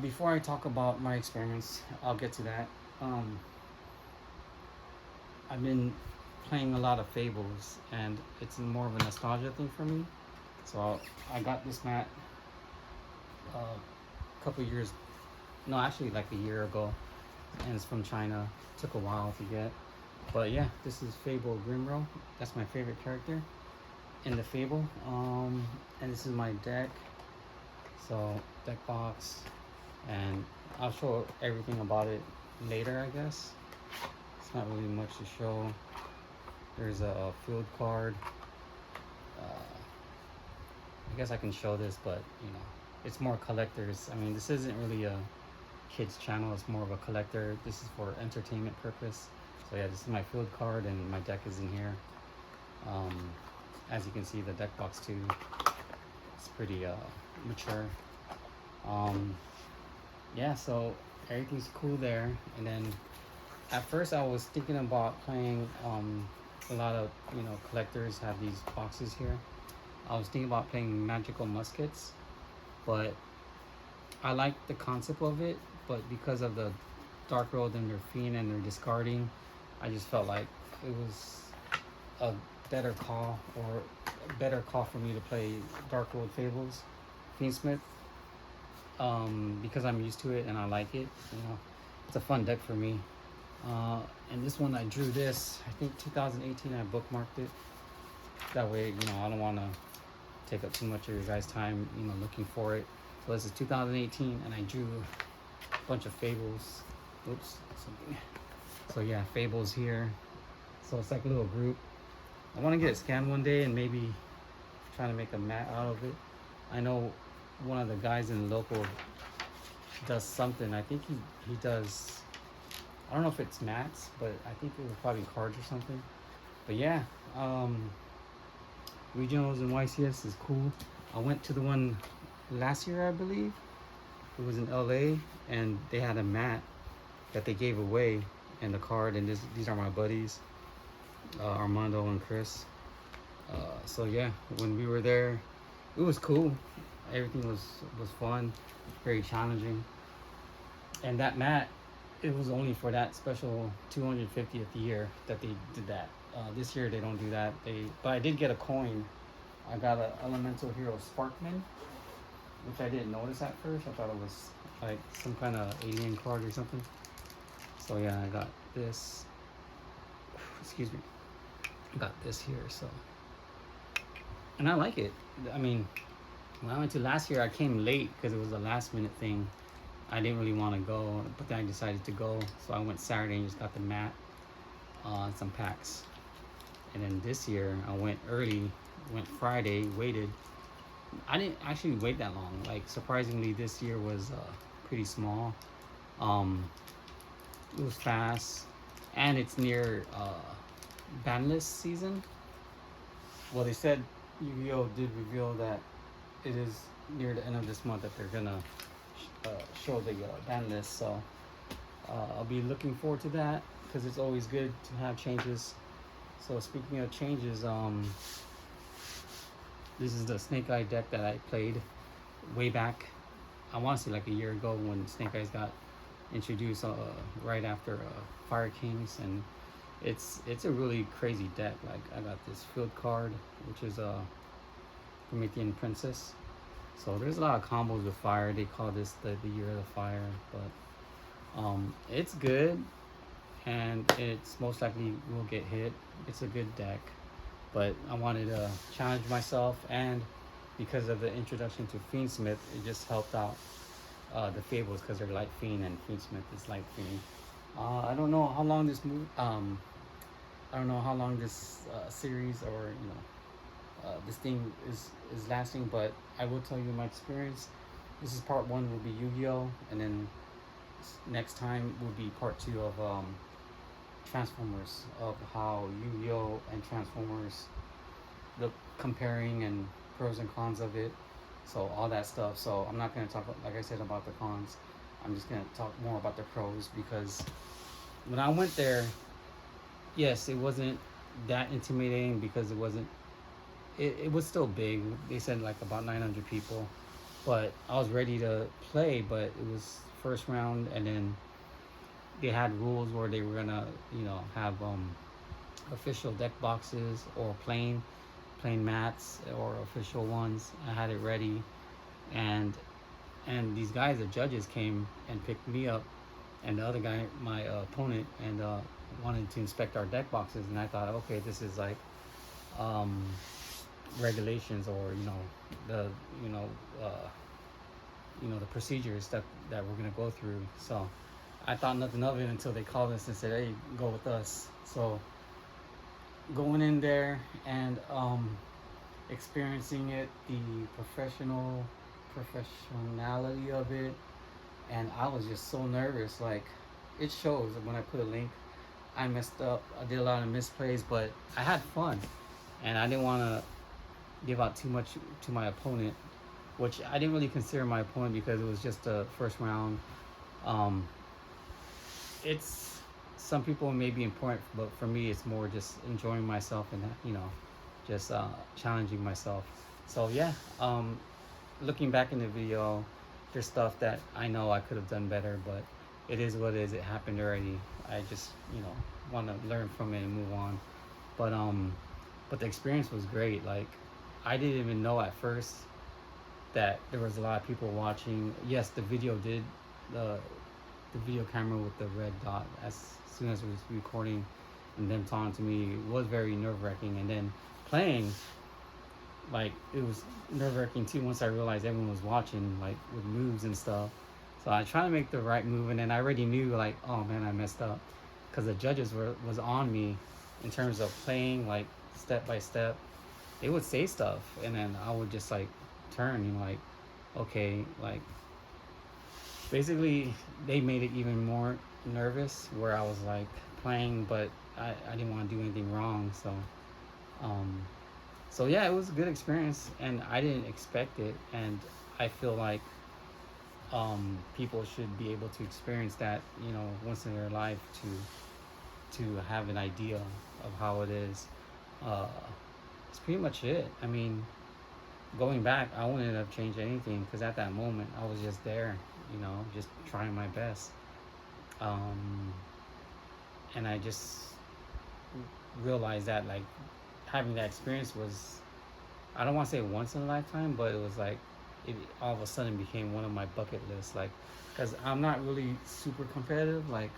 Before I talk about my experience, I'll get to that. Um, I've been playing a lot of Fables, and it's more of a nostalgia thing for me. So I got this mat a couple years, no, actually like a year ago, and it's from China. Took a while to get, but yeah, this is Fable Grimro. That's my favorite character in the Fable. And this is my deck. So deck box, and I'll show everything about it later, I guess. It's not really much to show. There's a field card. I guess I can show this, but it's more collectors. I mean, this isn't really a kids channel. It's more of a collector. This is for entertainment purpose. So yeah, this is my field card, and my deck is in here. As you can see, the deck box too. It's pretty mature. Yeah, so everything's cool there. And then at first I was thinking about playing a lot of collectors have these boxes here. I was thinking about playing magical muskets, but I like the concept of it, but because of the Darkworld and their fiend and their discarding, I just felt like it was a better call, or a better call for me to play Darkworld Fables Fiendsmith, because I'm used to it and I like it. It's a fun deck for me. And this one I drew this, I think 2018. I bookmarked it. That way, I don't want to take up too much of your guys' time, looking for it. So this is 2018, and I drew a bunch of Fables. Oops, something. So yeah, Fables here. So it's like a little group. I want to get it scanned one day and maybe try to make a mat out of it. I know one of the guys in the local does something. I think he does, I don't know if it's mats, but I think it was probably cards or something. But yeah, Regionals and YCS is cool. I went to the one last year, I believe. It was in LA, and they had a mat that they gave away and the card, and these are my buddies, Armando and Chris. So yeah, when we were there, it was cool. Everything was fun, very challenging. And that mat, it was only for that special 250th year that they did that. This year they don't do that. But I did get a coin. I got an Elemental Hero Sparkman, which I didn't notice at first. I thought it was like some kind of alien card or something. So yeah, I got this. Excuse me. I got this here, so. And I like it. I mean, when I went to last year, I came late because it was a last minute thing. I didn't really want to go, but then I decided to go. So I went Saturday and just got the mat, some packs. And then this year, I went early, went Friday, waited. I didn't actually wait that long. Like, surprisingly, this year was pretty small. It was fast, and it's near banlist season. Well, they said Yu-Gi-Oh did reveal that it is near the end of this month that they're gonna show the ban list. So I'll be looking forward to that, because it's always good to have changes. So speaking of changes, this is the Snake Eye deck that I played way back. I want to say like a year ago when Snake Eyes got introduced, right after Fire Kings, and it's a really crazy deck. Like, I got this field card, which is a Promethean Princess. So there's a lot of combos with fire. They call this the year of the fire, but it's good, and it's most likely will get hit. It's a good deck, but I wanted to challenge myself, and because of the introduction to Fiendsmith, it just helped out the Fables, because they're light fiend and Fiendsmith is light fiend. I don't know how long this series, or this thing is lasting, but I will tell you my experience. This is part 1, will be Yu-Gi-Oh, and then next time will be part 2 of Transformers, of how Yu-Gi-Oh and Transformers, the comparing and pros and cons of it, so all that stuff. So I'm not going to talk, like I said, about the cons. I'm just going to talk more about the pros, because when I went there, yes, it wasn't that intimidating, because it was still big. They said like about 900 people, but I was ready to play. But it was first round, and then they had rules where they were gonna, have official deck boxes or plain mats or official ones. I had it ready, and these guys, the judges, came and picked me up, and the other guy, my opponent, and wanted to inspect our deck boxes. And I thought, okay, this is like um, regulations, or the the procedures that we're gonna go through. So I thought nothing of it until they called us and said, hey, go with us. So going in there and experiencing it, the professionality of it, and I was just so nervous. Like, it shows when I put a link. I messed up. I did a lot of misplays, but I had fun, and I didn't want to give out too much to my opponent, which I didn't really consider my opponent because it was just the first round. It's, some people may be important, but for me, it's more just enjoying myself and just challenging myself. So yeah, looking back in the video, there's stuff that I know I could have done better, but it is what it is. It happened already. I just want to learn from it and move on. But the experience was great. Like, I didn't even know at first that there was a lot of people watching. Yes, the video did, the video camera with the red dot, as soon as it was recording and them talking to me, was very nerve-wracking. And then playing, like, it was nerve-wracking too once I realized everyone was watching, like with moves and stuff. So I tried to make the right move, and then I already knew, like, oh man, I messed up, because the judges was on me in terms of playing, like, step by step. They would say stuff, and then I would just like turn, like, okay, like, basically they made it even more nervous, where I was like playing, but I didn't want to do anything wrong. So yeah, it was a good experience, and I didn't expect it, and I feel like people should be able to experience that, once in their life, to have an idea of how it is. It's pretty much it. I mean, going back, I wouldn't have changed anything, because at that moment I was just there, just trying my best. And I just realized that, like, having that experience was, I don't want to say once in a lifetime, but it was like, it all of a sudden became one of my bucket lists. Like, because I'm not really super competitive. Like,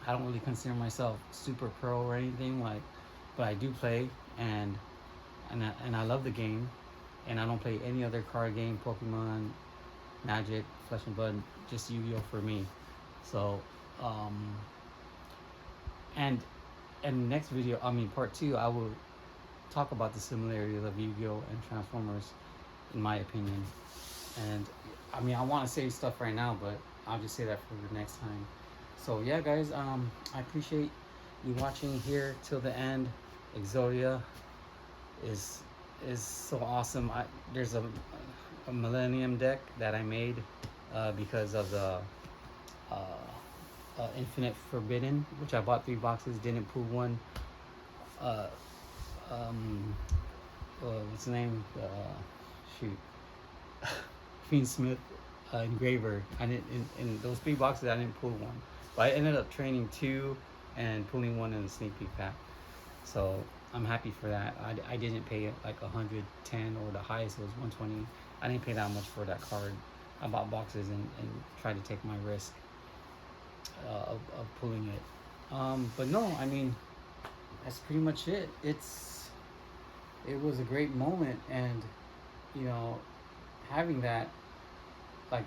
I don't really consider myself super pro or anything. Like, but I do play, and I love the game, and I don't play any other card game, Pokemon, Magic, Flesh and Blood, just Yu-Gi-Oh for me. So, and next video, part 2, I will talk about the similarities of Yu-Gi-Oh and Transformers, in my opinion. And I want to say stuff right now, but I'll just say that for the next time. So yeah, guys, I appreciate you watching here till the end. Exodia is so awesome. There's a Millennium deck that I made because of the Infinite Forbidden, which I bought 3 boxes, didn't pull one. What's the name? Shoot, Fiendsmith Engraver. I didn't, in those 3 boxes, I didn't pull one, but I ended up training 2 and pulling 1 in the sneak peek pack. So I'm happy for that. I didn't pay like 110, or the highest was 120. I didn't pay that much for that card. I bought boxes and tried to take my risk of pulling it. But no, that's pretty much it. It was a great moment, and having that, like,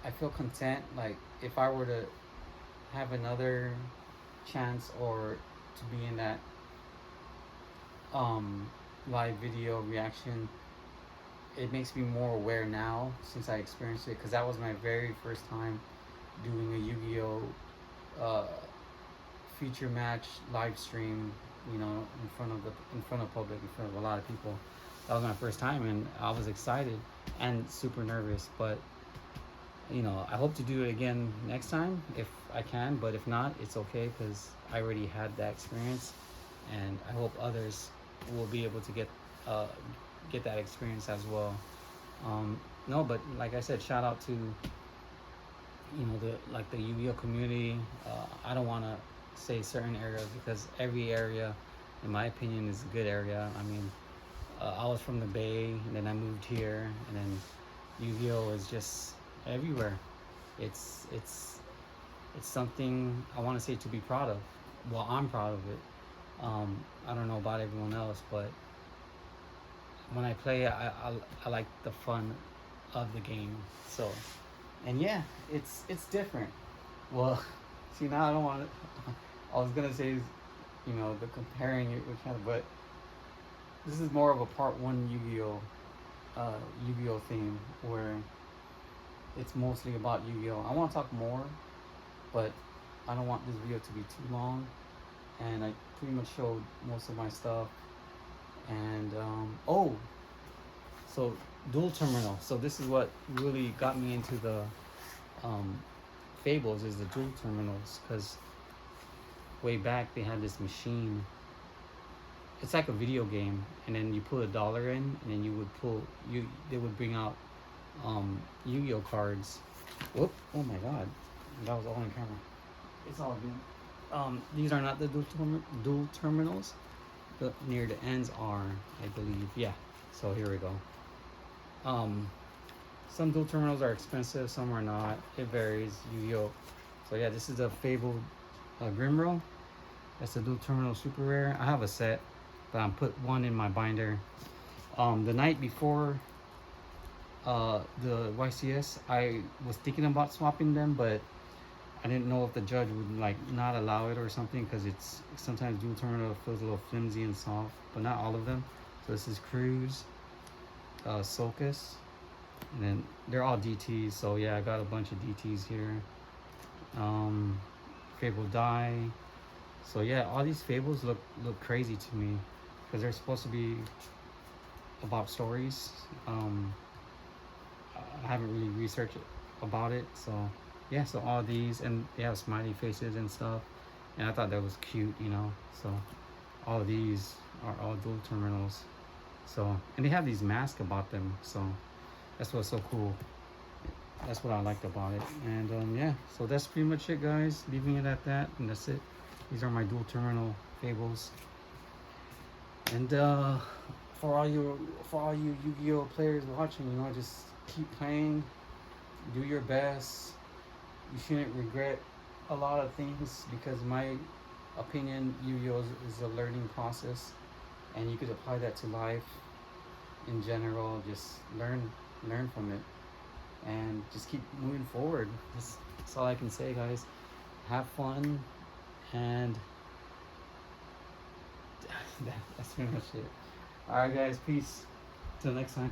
I feel content. Like, if I were to have another chance, or to be in that live video reaction, it makes me more aware now, since I experienced it, because that was my very first time doing a Yu-Gi-Oh feature match live stream, in front of public, in front of a lot of people. That was my first time, and I was excited and super nervous. But I hope to do it again next time if I can. But if not, it's okay, because I already had that experience, and I hope others will be able to get that experience as well. no, but like I said, shout out to, you know, the Yu-Gi-Oh community. I don't want to say certain areas because every area, in my opinion, is a good area. I mean, I was from the Bay, and then I moved here, and then Yu-Gi-Oh is just everywhere. It's something I want to say to be proud of. Well, I'm proud of it. I don't know about everyone else, but when I play, I like the fun of the game. So, and yeah, it's different. Well, see, now I don't want to. I was gonna say, you know, the comparing it with kind of, but this is more of a part one Yu-Gi-Oh, Yu-Gi-Oh theme where it's mostly about Yu-Gi-Oh. I want to talk more, but I don't want this video to be too long. And I pretty much showed most of my stuff. And oh, so dual terminal. So this is what really got me into the um, Fables is the dual terminals, because way back they had this machine. It's like a video game, and then you put $1 in, and then you would pull they would bring out Yu-Gi-Oh cards. Whoop! Oh my God, that was all on camera. It's all good. These are not the dual terminals. The near the ends are, I believe. Yeah. So here we go. Some dual terminals are expensive, some are not. It varies. Yu-Gi-Oh. So yeah, this is the Fabled Grimro. That's a dual terminal super rare. I have a set, but I put one in my binder. The night before the YCS, I was thinking about swapping them, but I didn't know if the judge would like not allow it or something, because it's sometimes dual terminal feels a little flimsy and soft, but not all of them. So this is Cruz, Sulcus, and then they're all DTs. So yeah, I got a bunch of DTs here. Fable Die. So yeah, all these Fables look crazy to me because they're supposed to be about stories. I haven't really researched about it, so yeah. So all these, and they have smiley faces and stuff, and I thought that was cute, you know. So all of these are all dual terminals. So, and they have these masks about them, so that's what's so cool. That's what I liked about it. And yeah, so that's pretty much it, guys. Leaving it at that, and that's it. These are my dual terminal Fables. And for all you Yu-Gi-Oh players watching, you know, just keep playing, do your best. You shouldn't regret a lot of things, because in my opinion, Yu-Gi-Oh is a learning process, and you could apply that to life in general. Just learn from it, and just keep moving forward. That's all I can say, guys. Have fun, and that's pretty much it. All right, guys, peace. Till next time.